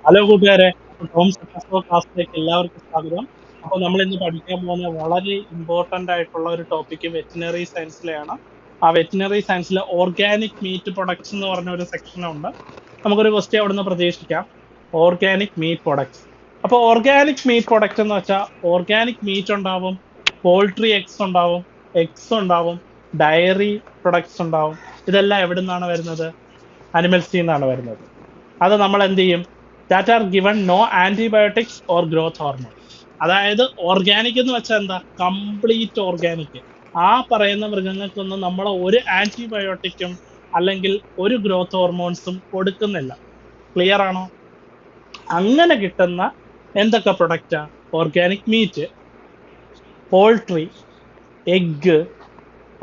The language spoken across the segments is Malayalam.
ഹലോ കൂട്ടുകാരെ, ടോം സക്സസ്ഫുൾ ക്ലാസ്സിലേക്ക് എല്ലാവർക്കും സ്വാഗതം. അപ്പോൾ നമ്മൾ ഇന്ന് പഠിക്കാൻ പോകുന്ന വളരെ ഇമ്പോർട്ടന്റ് ആയിട്ടുള്ള ഒരു ടോപ്പിക് വെറ്റിനറി സയൻസിലെയാണ്. ആ വെറ്റിനറി സയൻസിൽ ഓർഗാനിക് മീറ്റ് പ്രൊഡക്ട്സ് എന്ന് പറഞ്ഞ ഒരു സെക്ഷൻ ഉണ്ട്. നമുക്കൊരു ക്വസ്റ്റ്യൻ അവിടെ നിന്ന് പ്രതീക്ഷിക്കാം. Organic meat products. അപ്പോൾ ഓർഗാനിക് മീറ്റ് പ്രൊഡക്റ്റ് എന്ന് വെച്ചാൽ ഓർഗാനിക് മീറ്റ് ഉണ്ടാവും, പോൾട്രി എഗ്സ് ഉണ്ടാവും, എഗ്സ് ഉണ്ടാവും, ഡയറി പ്രൊഡക്ട്സ് ഉണ്ടാവും. ഇതെല്ലാം എവിടെ നിന്നാണ് വരുന്നത്? അനിമൽസിൽ നിന്നാണ് വരുന്നത്. അത് നമ്മൾ എന്ത് ചെയ്യും? That are given no antibiotics or growth hormone. അതായത് ഓർഗാനിക് എന്ന് വെച്ചാൽ എന്താ? Complete organic. ആ പറയുന്ന മൃഗങ്ങൾക്കൊന്നും നമ്മൾ ഒരു ആന്റിബയോട്ടിക്കും അല്ലെങ്കിൽ ഒരു ഗ്രോത്ത് ഹോർമോൺസും കൊടുക്കുന്നില്ല. ക്ലിയർ ആണോ? അങ്ങനെ കിട്ടുന്ന എന്തൊക്കെ പ്രൊഡക്റ്റാ? ഓർഗാനിക് മീറ്റ്, പോൾട്രി, എഗ്,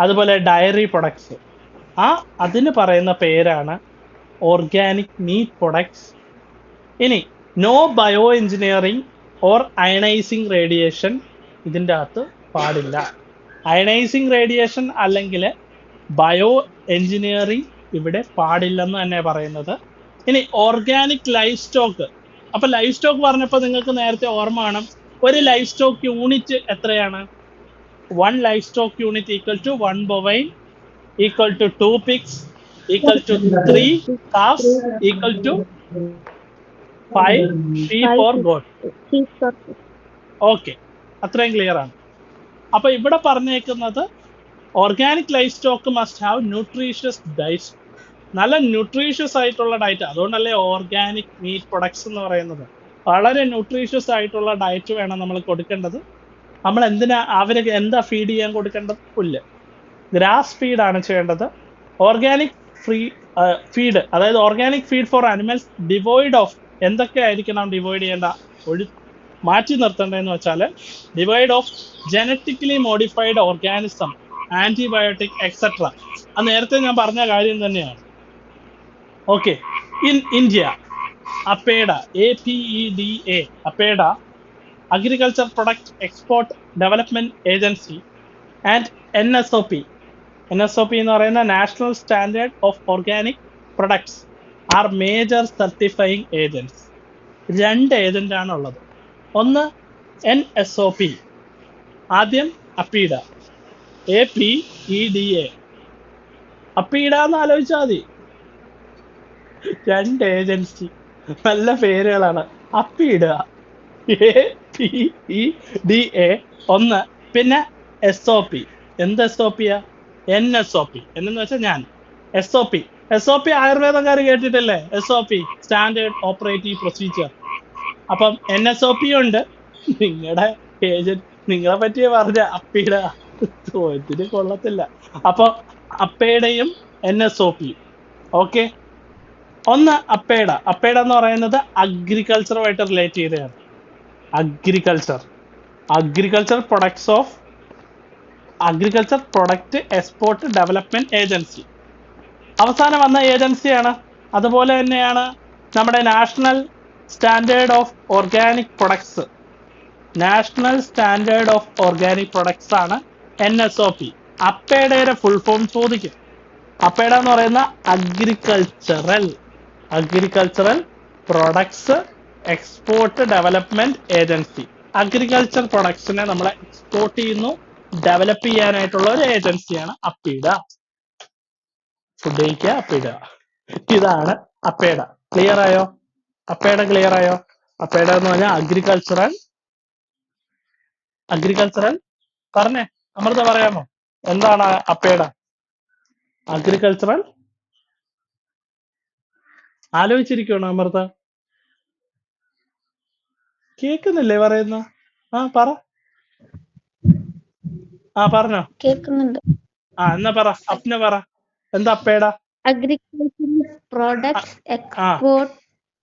അതുപോലെ ഡയറി പ്രൊഡക്ട്സ്. അതിന് പറയുന്ന പേരാണ് ഓർഗാനിക് മീറ്റ് പ്രൊഡക്ട്സ്. ഇനി no bio engineering or ionizing radiation ഇതിൻ്റെ അകത്ത് പാടില്ല. അയണൈസിങ് റേഡിയേഷൻ അല്ലെങ്കിൽ ബയോ എഞ്ചിനീയറിംഗ് ഇവിടെ പാടില്ലെന്ന് തന്നെ പറയുന്നത്. ഇനി ഓർഗാനിക് ലൈഫ് സ്റ്റോക്ക്. അപ്പൊ ലൈഫ് സ്റ്റോക്ക് പറഞ്ഞപ്പോൾ നിങ്ങൾക്ക് നേരത്തെ ഓർമ്മ കാണും, ഒരു ലൈഫ് സ്റ്റോക്ക് യൂണിറ്റ് എത്രയാണ്? 1 life stock unit equal to 1 bovine equal to 2 pigs equal to 3 calves equal to 5 sheep or goat. Okay, അത്രയും ക്ലിയർ ആണ്. അപ്പൊ ഇവിടെ പറഞ്ഞേക്കുന്നത് organic life stock must have nutritious diet. നല്ല ന്യൂട്രീഷ്യസ് ആയിട്ടുള്ള ഡയറ്റ്. അതുകൊണ്ടല്ലേ ഓർഗാനിക് മീറ്റ് പ്രൊഡക്ട്സ് എന്ന് പറയുന്നത്. വളരെ ന്യൂട്രീഷ്യസ് ആയിട്ടുള്ള ഡയറ്റ് വേണം നമ്മൾ കൊടുക്കേണ്ടത്. നമ്മൾ അവർക്ക് എന്താ ഫീഡ് ചെയ്യാൻ കൊടുക്കേണ്ടത്? പുല്ല്, ഗ്രാസ് ഫീഡാണ് ചെയ്യേണ്ടത്. ഓർഗാനിക് ഫീഡ്, അതായത് organic feed for animals devoid of എന്തൊക്കെ ആയിരിക്കണം ഡിവോയിഡ് ചെയ്യേണ്ട? മാറ്റി നിർത്തേണ്ടതെന്ന് വെച്ചാൽ divide of genetically modified organism, antibiotic etcetera. അത് നേരത്തെ ഞാൻ പറഞ്ഞ കാര്യം തന്നെയാണ്. Okay. In India, APEDA, APEDA, APEDA, agriculture product export development agency, and NSOP. NSOP എന്ന് പറയുന്ന national standard of organic products are major certifying agents. 2 agent ആണ് ഉള്ളത്. ഒന്ന് NSOP, ആദ്യം അപ്പീഡ, APEDA. അപ്പീഡ എന്ന് ആലോചിച്ചാൽ മതി. 2 ഏജൻസി, നല്ല പേരുകളാണ്. അപ്പീഡ, APEDA ഒന്ന്, പിന്നെ SOP. എന്ത് SOP യാ? NSOP. എന്നു വെച്ചാൽ ഞാൻ. SOP ആയുർവേദക്കാർ കേട്ടിട്ടില്ലേ? SOP, standard operative procedure. അപ്പം NSOP ഉണ്ട്. നിങ്ങളുടെ ഏജന്റ് നിങ്ങളെ പറ്റി പറഞ്ഞ അപ്പീഡ ചോദ്യത്തിന് കൊള്ളത്തില്ല. അപ്പൊ അപ്പേഡയും NSOP. ഓക്കെ. ഒന്ന് അപ്പേഡ. അപ്പേഡ എന്ന് പറയുന്നത് അഗ്രികൾച്ചറുമായിട്ട് റിലേറ്റ് ചെയ്തതാണ്. Agriculture products of agriculture product export development agency. അവസാനം വന്ന ഏജൻസിയാണ്. അതുപോലെ തന്നെയാണ് നമ്മുടെ national standard of organic products. National standard of organic products ആണ് NSOP. അപ്പേഡയുടെ ഫുൾ ഫോം ചോദിക്കും. അപ്പേഡ എന്ന് പറയുന്ന agricultural products export development agency. Agriculture പ്രൊഡക്ട്സിനെ നമ്മൾ എക്സ്പോർട്ട് ചെയ്യുന്നു, ഡെവലപ്പ് ചെയ്യാനായിട്ടുള്ള ഒരു ഏജൻസിയാണ് അപ്പീഡ. ഫുഡ് കഴിക്കുക, അപ്പീഡ. ഇതാണ് അപ്പേഡ. ക്ലിയർ ആയോ? അപ്പേഡ ക്ലിയർ ആയോ? അപ്പേഡ എന്ന് പറഞ്ഞാൽ അഗ്രികൾച്ചറൽ പറഞ്ഞേ, അമൃത പറയാമോ എന്താണ് അപ്പേഡ? അഗ്രികൾച്ചറൽ ആലോചിച്ചിരിക്കണോ അമൃത? കേക്കുന്നില്ലേ പറയുന്ന? പറ. പറഞ്ഞോ. കേൾക്കുന്നുണ്ട്. എന്നാ പറ, അപ്ന പറ. എന്താ APEDA? Agriculture products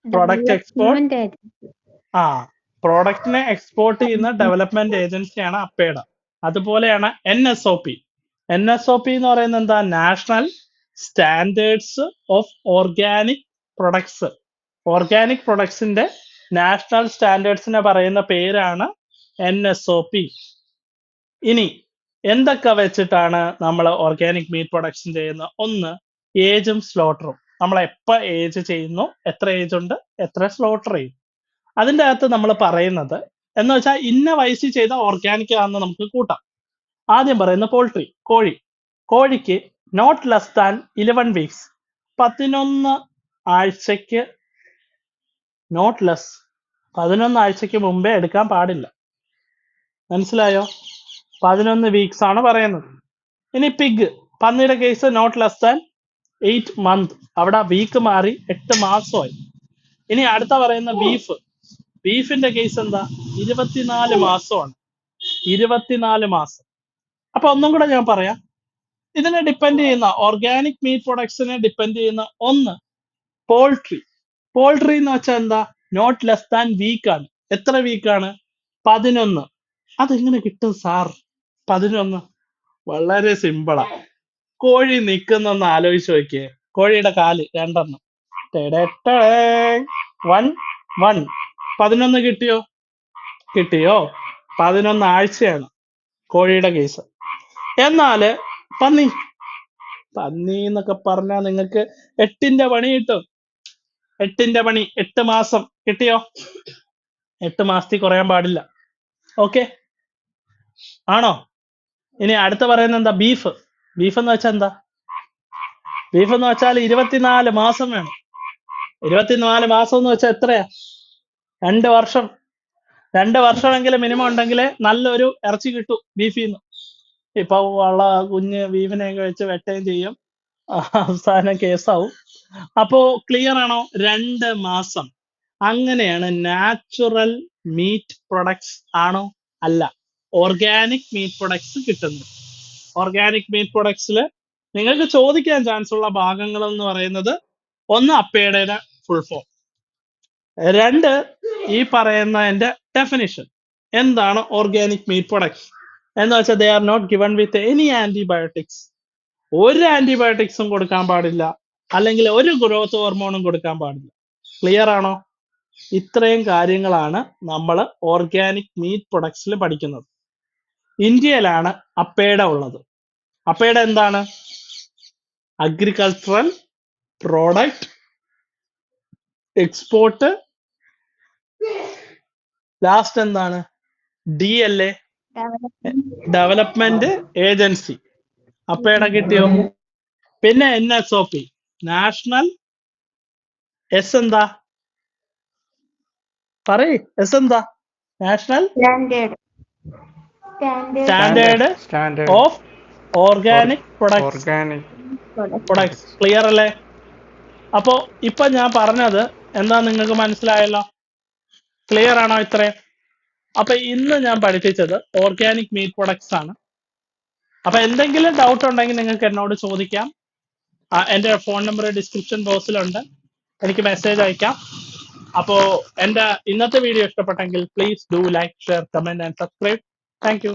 product export. പ്രോഡക്റ്റിനെ എക്സ്പോർട്ട് ചെയ്യുന്ന ഡെവലപ്മെന്റ് ഏജൻസിയാണ് അപ്പേഡ. അതുപോലെയാണ് NSOP. NSOP എന്ന് പറയുന്നത് എന്താ? National standards of organic products. Organic പ്രൊഡക്ട്സിന്റെ നാഷണൽ സ്റ്റാൻഡേർഡ്സിനെ പറയുന്ന പേരാണ് NSOP. ഇനി എന്തൊക്കെ വെച്ചിട്ടാണ് നമ്മൾ ഓർഗാനിക് മീറ്റ് പ്രൊഡക്ഷൻ ചെയ്യുന്നത്? ഒന്ന്, ഏജും സ്ലോട്ടറും. നമ്മൾ എപ്പോൾ ഏജ് ചെയ്യുന്നു, എത്ര ഏജ് ഉണ്ട്, എത്ര സ്ലോട്ടർ ചെയ്യും. അതിൻ്റെ അകത്ത് നമ്മൾ പറയുന്നത് എന്ന് വെച്ചാൽ ഇന്ന വയസ്സിൽ ചെയ്ത ഓർഗാനിക് ആണെന്ന് നമുക്ക് കൂട്ടാം. ആദ്യം പറയുന്ന പോൾട്രി, കോഴിക്ക് നോട്ട് ലെസ് ദാൻ 11 വീക്സ്, 11 ആഴ്ചക്ക്, നോട്ട് ലെസ് 11 ആഴ്ചക്ക് മുമ്പേ എടുക്കാൻ പാടില്ല. മനസ്സിലായോ? 11 വീക്സ് ആണ് പറയുന്നത്. ഇനി പിഗ്, പന്നിയുടെ case not less than 8 month, അവിടെ വീക്ക് മാറി 8 മാസമായി. ഇനി അടുത്ത പറയുന്ന ബീഫിന്റെ കേസ് എന്താ? 24 മാസമാണ്. 24 മാസം. അപ്പൊ ഒന്നും കൂടെ ഞാൻ പറയാം. ഇതിനെ ഡിപ്പെൻഡ് ചെയ്യുന്ന ഓർഗാനിക് മീറ്റ് പ്രൊഡക്ട്സിനെ ഡിപ്പെൻഡ് ചെയ്യുന്ന ഒന്ന് പോൾട്രി എന്ന് വെച്ചാൽ എന്താ? നോട്ട് ലെസ് ദാൻ വീക്ക് ആണ്. എത്ര വീക്കാണ്? 11. അതെങ്ങനെ കിട്ടും സാർ 11? വളരെ സിമ്പിളാ. കോഴി നിൽക്കുന്നൊന്ന് ആലോചിച്ച് നോക്കിയേ. കോഴിയുടെ കാല് 2 1 11 കിട്ടിയോ? 11 ആഴ്ചയാണ് കോഴിയുടെ കേസ്. എന്നാല് പന്നി എന്നൊക്കെ പറഞ്ഞാൽ നിങ്ങൾക്ക് 8ന്റെ പണി കിട്ടും. 8ന്റെ പണി 8 മാസം കിട്ടിയോ? 8 മാസത്തിൽ കുറയാൻ പാടില്ല. ഓക്കെ ആണോ? ഇനി അടുത്ത പറയുന്നത് എന്താ? ബീഫ് എന്ന് വെച്ചാൽ എന്താ? ബീഫ് എന്ന് വെച്ചാൽ 24 മാസം വേണം. 24 മാസം എന്ന് വെച്ചാൽ എത്രയാ? 2 വർഷം. 2 വർഷമെങ്കിലും മിനിമം ഉണ്ടെങ്കിൽ നല്ലൊരു ഇറച്ചി കിട്ടും ബീഫിൽ നിന്ന്. ഇപ്പൊ ഉള്ള കുഞ്ഞ് ബീഫിനെയൊക്കെ വെച്ച് വെട്ടുകയും ചെയ്യും, അവസാനം കേസാവും. അപ്പോ ക്ലിയർ ആണോ? 2 മാസം. അങ്ങനെയാണ് നാച്ചുറൽ മീറ്റ് പ്രൊഡക്ട്സ് ആണോ? അല്ല, ഓർഗാനിക് മീറ്റ് പ്രൊഡക്ട്സ് കിട്ടുന്നത്. ഓർഗാനിക് മീറ്റ് പ്രൊഡക്ട്സിൽ നിങ്ങൾക്ക് ചോദിക്കാൻ ചാൻസ് ഉള്ള ഭാഗങ്ങൾ എന്ന് പറയുന്നത് ഒന്ന് അപ്പയുടെ ഫുൾ ഫോം, 2 ഈ പറയുന്നതിന്റെ ഡെഫിനിഷൻ. എന്താണ് ഓർഗാനിക് മീറ്റ് പ്രൊഡക്ട്സ് എന്ന് വെച്ചാൽ they are not given with any antibiotics. ഒരു ആന്റിബയോട്ടിക്സും കൊടുക്കാൻ പാടില്ല, അല്ലെങ്കിൽ ഒരു ഗ്രോത്ത് ഹോർമോണും കൊടുക്കാൻ പാടില്ല. ക്ലിയർ ആണോ? ഇത്രയും കാര്യങ്ങളാണ് നമ്മൾ ഓർഗാനിക് മീറ്റ് പ്രൊഡക്ട്സിൽ പഠിക്കുന്നത്. ഇന്ത്യയിലാണ് അപ്പയുടെ ഉള്ളത്. അപ്പയുടെ എന്താണ്? അഗ്രികൾച്ചറൽ പ്രോഡക്റ്റ് എക്സ്പോർട്ട്, ലാസ്റ്റ് എന്താണ്? DLA, development agency. അപ്പയുടെ കിട്ടിയോ? പിന്നെ NSOP, നാഷണൽ എന്താ? പറയ്, എന്താ? National standard of organic products. Clear അല്ലേ? അപ്പോ ഇപ്പൊ ഞാൻ പറഞ്ഞത് എന്താ നിങ്ങൾക്ക് മനസ്സിലായല്ലോ? ക്ലിയർ ആണോ ഇത്രയും? അപ്പൊ ഇന്ന് ഞാൻ പഠിപ്പിച്ചത് ഓർഗാനിക് മീറ്റ് പ്രൊഡക്ട്സ് ആണ്. അപ്പൊ എന്തെങ്കിലും ഡൗട്ട് ഉണ്ടെങ്കിൽ നിങ്ങൾക്ക് എന്നോട് ചോദിക്കാം. എന്റെ ഫോൺ നമ്പർ ഡിസ്ക്രിപ്ഷൻ ബോക്സിലുണ്ട്, എനിക്ക് മെസ്സേജ് അയക്കാം. അപ്പോ എന്റെ ഇന്നത്തെ വീഡിയോ ഇഷ്ടപ്പെട്ടെങ്കിൽ please do like, share, comment and subscribe. Thank you.